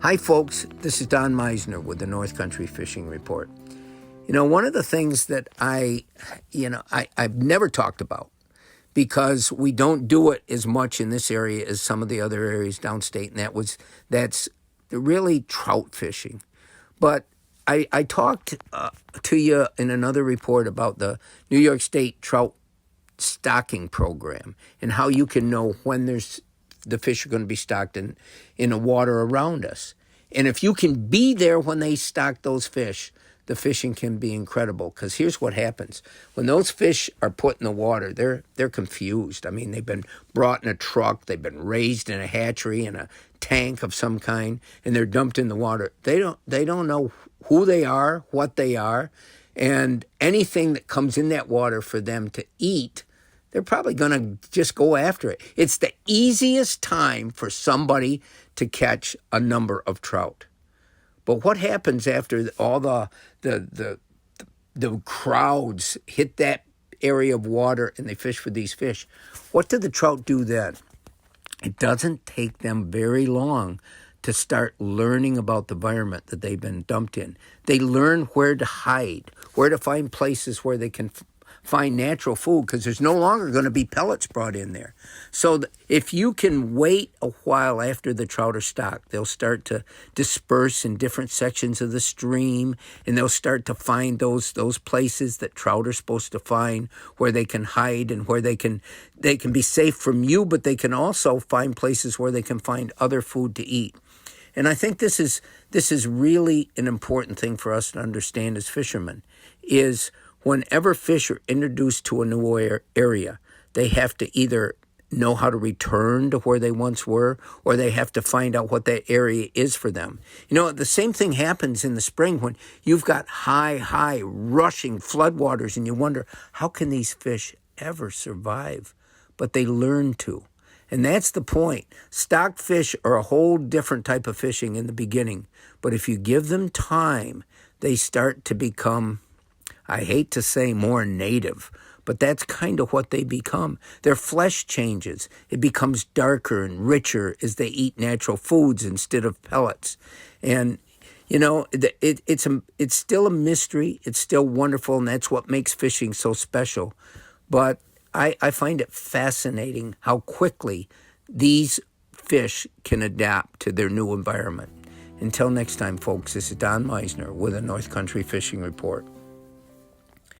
Hi folks, this is Don Meisner with the North Country Fishing Report. One of the things that I've never talked about because we don't do it as much in this area as some of the other areas downstate, and that's really trout fishing. But I talked to you in another report about the New York State Trout Stocking program and how you can know when the fish are going to be stocked in the water around us. And if you can be there when they stock those fish, the fishing can be incredible. Because here's what happens. When those fish are put in the water, they're confused. I mean, they've been brought in a truck, they've been raised in a hatchery, in a tank of some kind, and they're dumped in the water. They don't know who they are, what they are, and anything that comes in that water for them to eat, they're probably going to just go after it. It's the easiest time for somebody to catch a number of trout. But what happens after all the crowds hit that area of water and they fish for these fish? What do the trout do then? It doesn't take them very long to start learning about the environment that they've been dumped in. They learn where to hide, where to find places where they can find natural food, because there's no longer going to be pellets brought in there. So if you can wait a while after the trout are stocked, they'll start to disperse in different sections of the stream, and they'll start to find those places that trout are supposed to find, where they can hide and where they can be safe from you, but they can also find places where they can find other food to eat. And I think this is really an important thing for us to understand as fishermen, is whenever fish are introduced to a new area, they have to either know how to return to where they once were, or they have to find out what that area is for them. The same thing happens in the spring when you've got high, rushing floodwaters, and you wonder, how can these fish ever survive? But they learn to. And that's the point. Stocked fish are a whole different type of fishing in the beginning. But if you give them time, they start to become, I hate to say more native, but that's kind of what they become. Their flesh changes. It becomes darker and richer as they eat natural foods instead of pellets. And, it's still a mystery. It's still wonderful, and that's what makes fishing so special. But I find it fascinating how quickly these fish can adapt to their new environment. Until next time, folks, this is Don Meisner with a North Country Fishing Report.